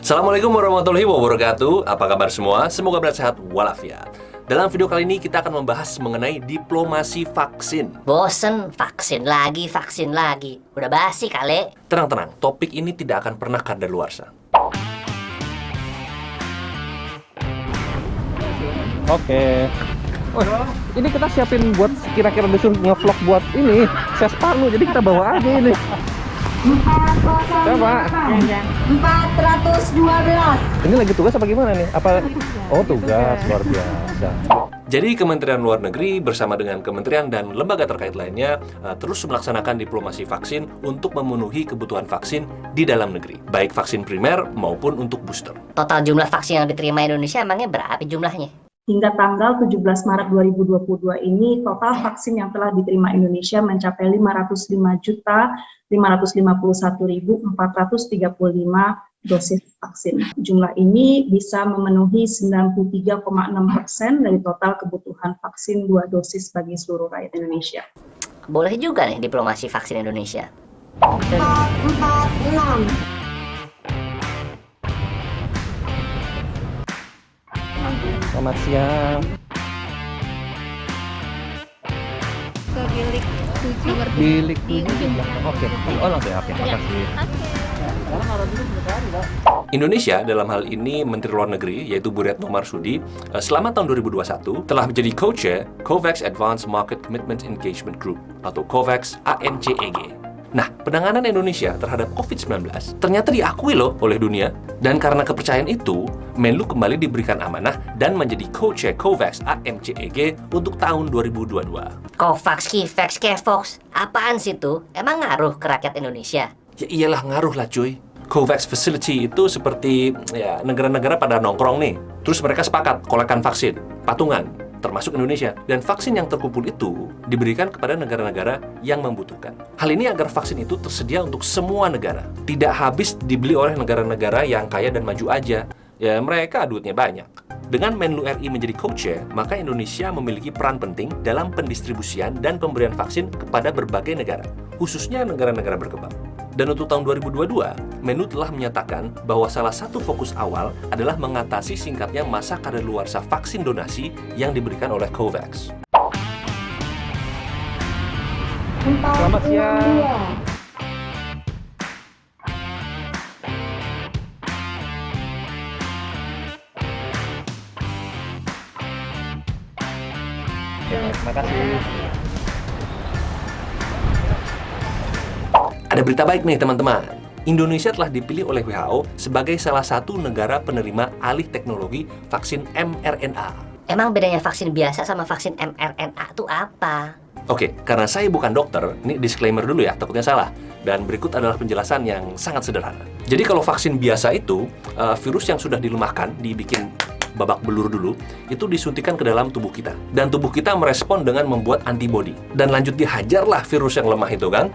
Assalamualaikum warahmatullahi wabarakatuh. Apa kabar semua? Semoga sehat walafiat. Dalam video kali ini kita akan membahas mengenai diplomasi vaksin. Bosen, vaksin lagi. Udah basi kali. Tenang-tenang, topik ini tidak akan pernah kadaluarsa. Oke. Oh, ini kita siapin buat kira-kira disuruh nge-vlog buat ini ses Palu, jadi kita bawa aja ini. 412. Ini lagi tugas apa gimana nih? Apa? Oh, tugas luar biasa. Jadi Kementerian Luar Negeri bersama dengan kementerian dan lembaga terkait lainnya terus melaksanakan diplomasi vaksin untuk memenuhi kebutuhan vaksin di dalam negeri, baik vaksin primer maupun untuk booster. Total jumlah vaksin yang diterima Indonesia emangnya berapa jumlahnya? Hingga tanggal 17 Maret 2022 ini, total vaksin yang telah diterima Indonesia mencapai 505.551.435 dosis vaksin. Jumlah ini bisa memenuhi 93,6% dari total kebutuhan vaksin 2 dosis bagi seluruh rakyat Indonesia. Boleh juga nih diplomasi vaksin Indonesia. 446. Selamat siang. Ke bilik 7 nomor Bilik di ujung. Oke. Oh, langsung ya. Oke, makasih. Indonesia dalam hal ini Menteri Luar Negeri yaitu Bu Retno Marsudi selama tahun 2021 telah menjadi co-chair COVAX Advanced Market Commitment Engagement Group atau COVAX AMCEG. Nah, penanganan Indonesia terhadap COVID-19 ternyata diakui loh oleh dunia, dan karena kepercayaan itu, Menlu kembali diberikan amanah dan menjadi co-chair COVAX AMCEG untuk tahun 2022. COVAX, KIVAX, KEVOX, apaan sih tuh? Emang ngaruh ke rakyat Indonesia? Ya iyalah ngaruh lah cuy. COVAX Facility itu seperti ya negara-negara pada nongkrong nih. Terus mereka sepakat kolekkan vaksin, patungan, termasuk Indonesia. Dan vaksin yang terkumpul itu diberikan kepada negara-negara yang membutuhkan. Hal ini agar vaksin itu tersedia untuk semua negara. Tidak habis dibeli oleh negara-negara yang kaya dan maju aja. Ya mereka duitnya banyak. Dengan Menlu RI menjadi co-chair, maka Indonesia memiliki peran penting dalam pendistribusian dan pemberian vaksin kepada berbagai negara, khususnya negara-negara berkembang. Dan untuk tahun 2022, Menlu telah menyatakan bahwa salah satu fokus awal adalah mengatasi singkatnya masa kadaluarsa vaksin donasi yang diberikan oleh COVAX. Selamat siang. Terima kasih. Ada berita baik nih teman-teman. Indonesia telah dipilih oleh WHO sebagai salah satu negara penerima alih teknologi vaksin mRNA. Emang bedanya vaksin biasa sama vaksin mRNA tuh apa? Oke, karena saya bukan dokter, ini disclaimer dulu ya, takutnya salah. Dan berikut adalah penjelasan yang sangat sederhana. Jadi kalau vaksin biasa itu, virus yang sudah dilemahkan, dibikin babak belur dulu, itu disuntikan ke dalam tubuh kita. Dan tubuh kita merespon dengan membuat antibodi. Dan lanjut dihajarlah virus yang lemah itu kan,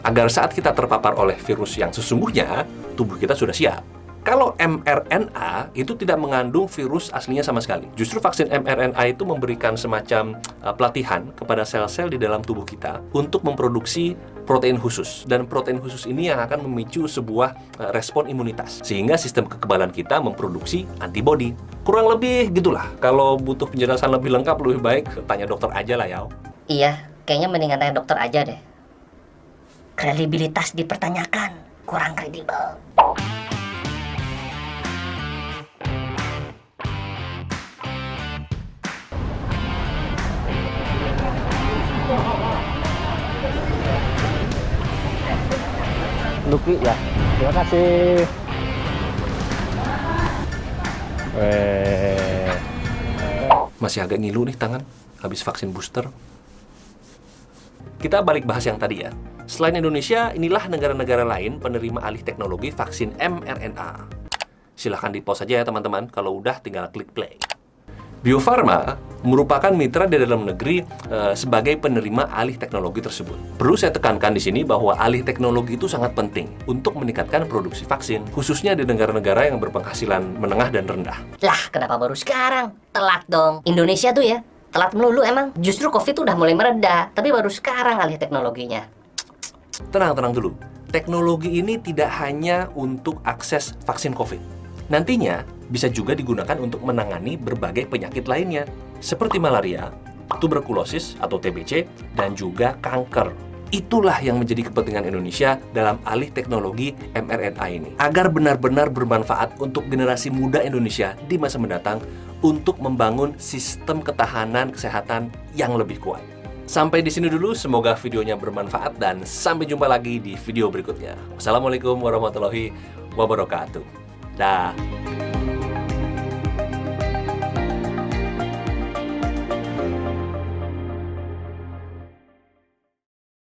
agar saat kita terpapar oleh virus yang sesungguhnya, tubuh kita sudah siap. Kalau mRNA itu tidak mengandung virus aslinya sama sekali. Justru vaksin mRNA itu memberikan semacam pelatihan kepada sel-sel di dalam tubuh kita untuk memproduksi protein khusus. Dan protein khusus ini yang akan memicu sebuah respon imunitas. Sehingga sistem kekebalan kita memproduksi antibodi. Kurang lebih gitulah. Kalau butuh penjelasan lebih lengkap, lebih baik tanya dokter aja lah ya. Iya, kayaknya mendingan tanya dokter aja deh. Kredibilitas dipertanyakan, kurang kredibel. Luki ya. Terima kasih. Masih agak ngilu nih tangan habis vaksin booster. Kita balik bahas yang tadi ya. Selain Indonesia, inilah negara-negara lain penerima alih teknologi vaksin mRNA. Silahkan di-pause aja ya teman-teman, kalau udah tinggal klik play. Bio Farma merupakan mitra di dalam negeri sebagai penerima alih teknologi tersebut. Perlu saya tekankan di sini bahwa alih teknologi itu sangat penting untuk meningkatkan produksi vaksin, khususnya di negara-negara yang berpenghasilan menengah dan rendah. Lah, kenapa baru sekarang? Telat dong. Indonesia tuh ya, telat melulu emang. Justru COVID tuh udah mulai mereda, tapi baru sekarang alih teknologinya. Tenang dulu. teknologi ini tidak hanya untuk akses vaksin COVID. Nantinya bisa juga digunakan untuk menangani berbagai penyakit lainnya, seperti malaria, tuberkulosis atau TBC, dan juga kanker. Itulah yang menjadi kepentingan Indonesia dalam alih teknologi mRNA ini, agar benar-benar bermanfaat untuk generasi muda Indonesia di masa mendatang untuk membangun sistem ketahanan kesehatan yang lebih kuat. Sampai di sini dulu, semoga videonya bermanfaat dan sampai jumpa lagi di video berikutnya. Wassalamualaikum warahmatullahi wabarakatuh. Dah.